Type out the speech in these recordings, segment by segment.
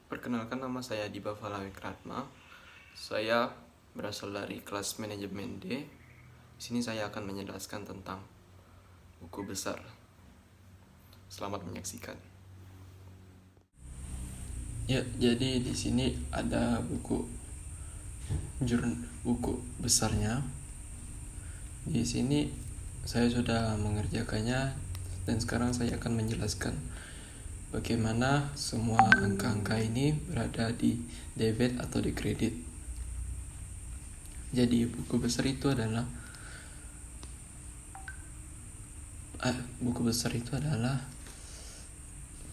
Perkenalkan, nama saya Diba Falawik Ratma. Saya berasal dari kelas manajemen D. Di sini saya akan menjelaskan tentang buku besar. Selamat menyaksikan. Ya, jadi di sini ada buku besarnya. Di sini saya sudah mengerjakannya dan sekarang saya akan menjelaskan bagaimana semua angka-angka ini berada di debit atau di kredit. Jadi buku besar itu adalah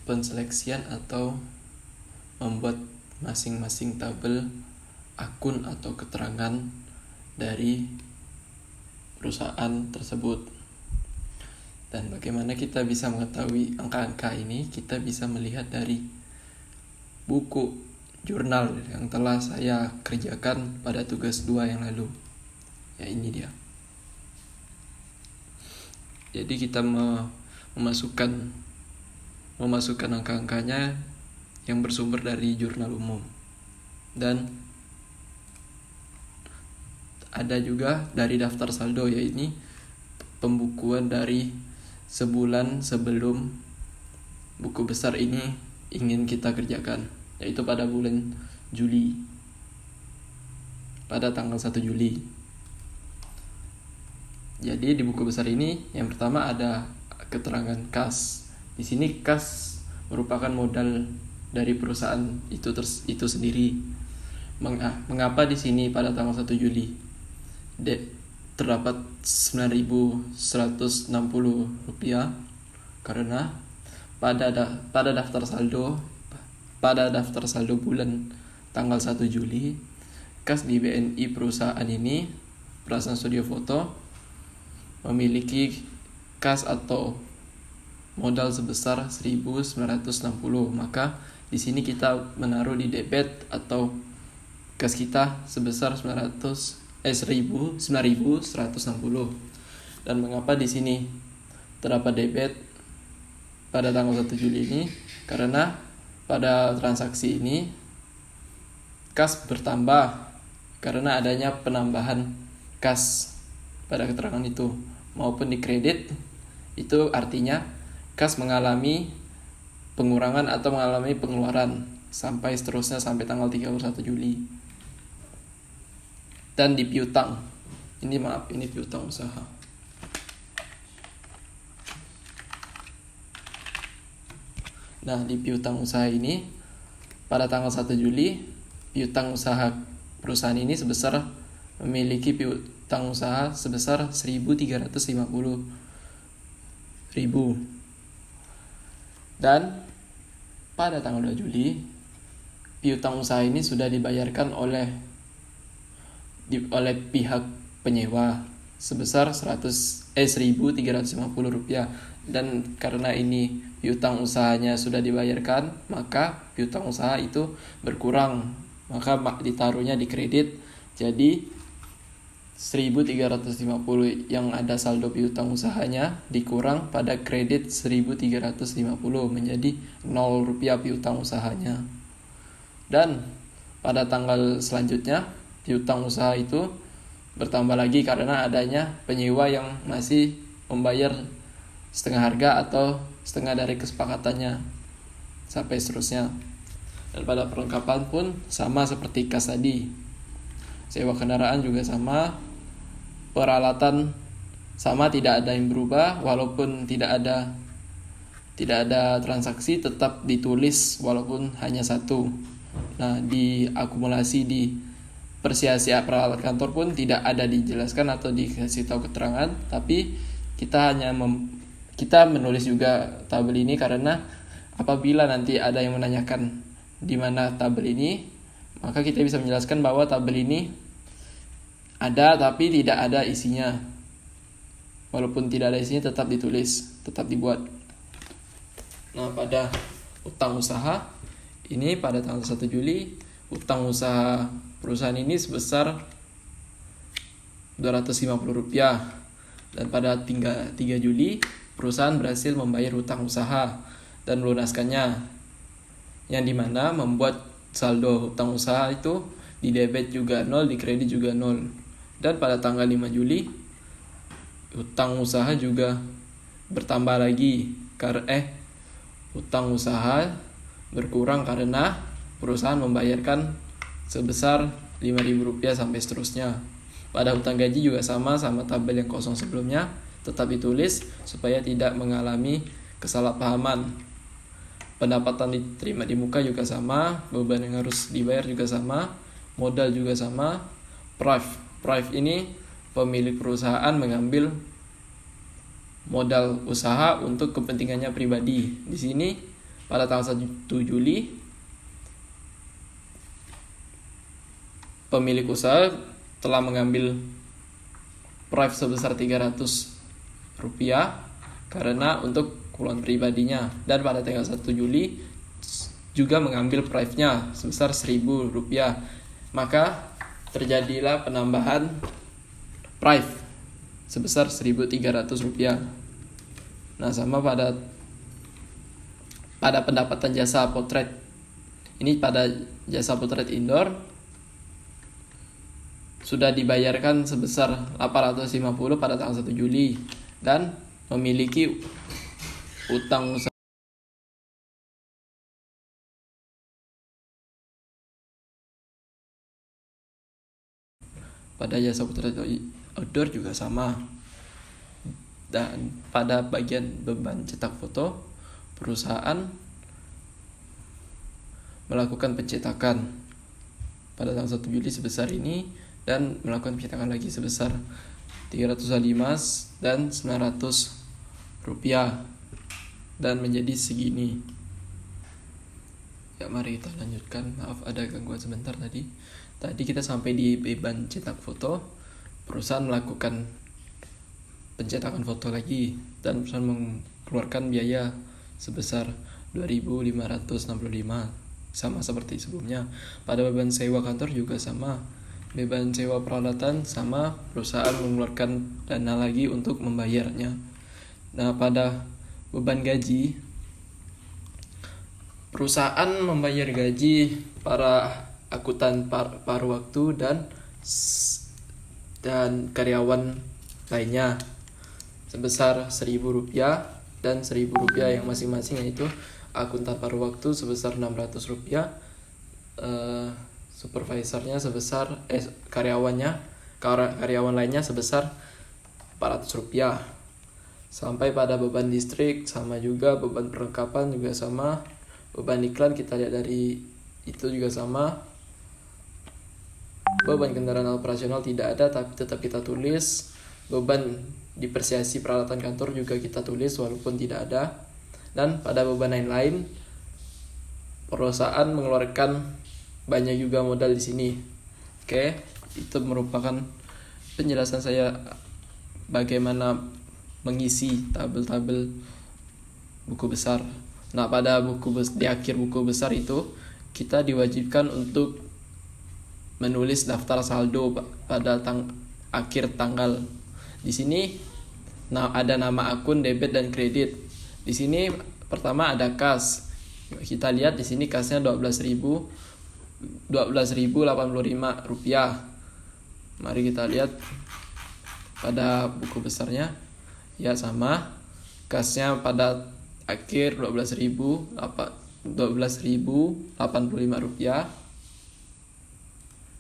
penseleksian atau membuat masing-masing tabel akun atau keterangan dari perusahaan tersebut. Dan bagaimana kita bisa mengetahui angka-angka ini? Kita bisa melihat dari buku jurnal yang telah saya kerjakan pada tugas 2 yang lalu. Ya, ini dia. Jadi kita memasukkan angka-angkanya yang bersumber dari jurnal umum. Dan ada juga dari daftar saldo, yaitu pembukuan dari sebulan sebelum buku besar ini ingin kita kerjakan, yaitu pada bulan Juli, pada tanggal 1 Juli. Jadi di buku besar ini yang pertama ada keterangan kas. Di sini kas merupakan modal dari perusahaan itu sendiri. Mengapa di sini pada tanggal 1 Juli terdapat Rp9.160? Karena pada daftar saldo bulan tanggal 1 Juli, kas di BNI perusahaan Studio Foto memiliki kas atau modal sebesar 1.960. Maka di sini kita menaruh di debit atau kas kita sebesar 9.160. Dan mengapa di sini terdapat debit pada tanggal 1 Juli ini? Karena pada transaksi ini kas bertambah karena adanya penambahan kas pada keterangan itu, maupun di kredit itu artinya kas mengalami pengurangan atau mengalami pengeluaran sampai seterusnya sampai tanggal 31 Juli. Dan di piutang, ini piutang usaha. Nah, di piutang usaha ini pada tanggal 1 Juli, piutang usaha perusahaan ini memiliki piutang usaha sebesar 1.350.000. Dan pada tanggal 2 Juli, piutang usaha ini sudah dibayarkan oleh pihak penyewa sebesar Rp1.350. Dan karena ini piutang usahanya sudah dibayarkan, maka piutang usaha itu berkurang, maka ditaruhnya di kredit. Jadi 1.350 yang ada saldo piutang usahanya dikurang pada kredit 1.350 menjadi Rp0 piutang usahanya. Dan pada tanggal selanjutnya piutang usaha itu bertambah lagi karena adanya penyewa yang masih membayar setengah harga atau setengah dari kesepakatannya sampai seterusnya. Dan pada perlengkapan pun sama seperti kas tadi. Sewa kendaraan juga sama, peralatan sama, tidak ada yang berubah walaupun tidak ada transaksi, tetap ditulis walaupun hanya satu. Nah, di akumulasi di persiasi peralatan kantor pun tidak ada dijelaskan atau dikasih tahu keterangan, tapi kita menulis juga tabel ini karena apabila nanti ada yang menanyakan di mana tabel ini, maka kita bisa menjelaskan bahwa tabel ini ada tapi tidak ada isinya. Walaupun tidak ada isinya tetap ditulis, tetap dibuat. Nah, pada utang usaha ini pada tanggal 1 Juli, utang usaha perusahaan ini sebesar Rp250. Dan pada 3 Juli perusahaan berhasil membayar utang usaha dan melunaskannya. yang dimana membuat saldo hutang usaha itu di debit juga 0, di kredit juga 0. Dan pada tanggal 5 Juli hutang usaha juga bertambah lagi hutang usaha berkurang karena perusahaan membayarkan sebesar Rp5.000 sampai seterusnya. Pada hutang gaji juga sama tabel yang kosong sebelumnya, tetap ditulis supaya tidak mengalami kesalahpahaman. Pendapatan diterima di muka juga sama, beban yang harus dibayar juga sama, modal juga sama. Prive ini pemilik perusahaan mengambil modal usaha untuk kepentingannya pribadi. Di sini pada tanggal 1 Juli pemilik usaha telah mengambil prive sebesar Rp300 karena untuk keperluan pribadinya, dan pada tanggal 1 Juli juga mengambil prive-nya sebesar Rp1.000. Maka terjadilah penambahan prive sebesar Rp1.300. Nah, sama pada pendapatan jasa potret. Ini pada jasa potret indoor sudah dibayarkan sebesar 850 pada tanggal 1 Juli dan memiliki utang usaha pada jasa potret outdoor juga sama. Dan pada bagian beban cetak foto, perusahaan melakukan pencetakan pada tanggal 1 Juli sebesar ini dan melakukan pencetakan lagi sebesar Rp305 dan Rp900 dan menjadi segini. Ya, mari kita lanjutkan. Maaf ada gangguan sebentar tadi. Tadi kita sampai di beban cetak foto. Perusahaan melakukan pencetakan foto lagi dan perusahaan mengeluarkan biaya sebesar Rp2.565, sama seperti sebelumnya. Pada beban sewa kantor juga sama. Beban sewa peralatan sama, perusahaan mengeluarkan dana lagi untuk membayarnya. Nah, pada beban gaji, perusahaan membayar gaji para akuntan paruh waktu dan karyawan lainnya sebesar Rp1.000 dan Rp1.000 yang masing-masing, yaitu akuntan paruh waktu sebesar Rp600, supervisornya sebesar karyawan lainnya sebesar Rp400. Sampai pada beban listrik sama juga, beban perlengkapan juga sama, beban iklan kita lihat dari itu juga sama. Beban kendaraan operasional tidak ada tapi tetap kita tulis. Beban depresiasi peralatan kantor juga kita tulis walaupun tidak ada. Dan pada beban lain-lain, perusahaan mengeluarkan banyak juga modal di sini. Oke, itu merupakan penjelasan saya bagaimana mengisi tabel-tabel buku besar. Nah, pada di akhir buku besar itu kita diwajibkan untuk menulis daftar saldo pada akhir tanggal. Di sini ada nama akun debit dan kredit. Di sini pertama ada kas. Kita lihat di sini kasnya Rp12.085. Mari kita lihat pada buku besarnya. Ya, sama. Kasnya pada akhir Rp12.085.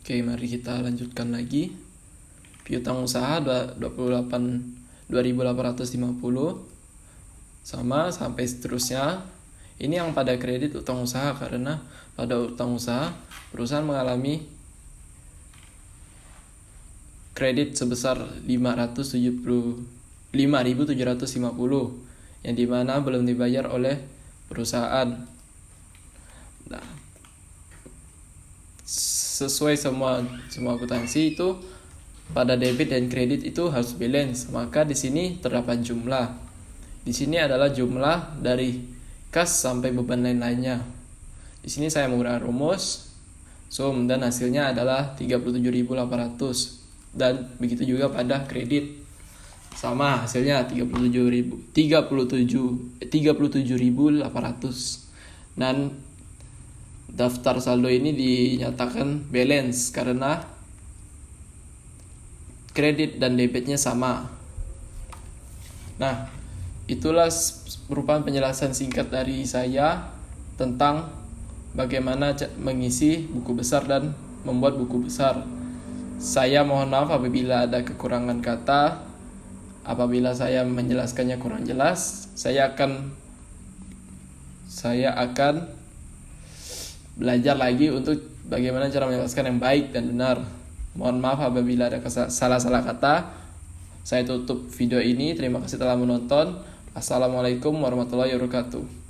Oke, mari kita lanjutkan lagi. Piutang usaha Rp28.850 sama sampai seterusnya. Ini yang pada kredit utang usaha, karena pada utang usaha perusahaan mengalami kredit sebesar Rp5.750 yang dimana belum dibayar oleh perusahaan. Nah, sesuai semua akuntansi itu pada debit dan kredit itu harus balance. Maka di sini terdapat jumlah. Di sini adalah jumlah dari kas sampai beban lain-lainnya. Di sini saya menggunakan rumus sum dan hasilnya adalah 37.800. Dan begitu juga pada kredit. Sama hasilnya 37.800. Dan daftar saldo ini dinyatakan balance karena kredit dan debitnya sama. Nah, itulah merupakan penjelasan singkat dari saya tentang bagaimana mengisi buku besar dan membuat buku besar. Saya mohon maaf apabila ada kekurangan kata, apabila saya menjelaskannya kurang jelas. Saya akan belajar lagi untuk bagaimana cara menjelaskan yang baik dan benar. Mohon maaf apabila ada salah-salah kata. Saya tutup video ini. Terima kasih telah menonton. Assalamualaikum warahmatullahi wabarakatuh.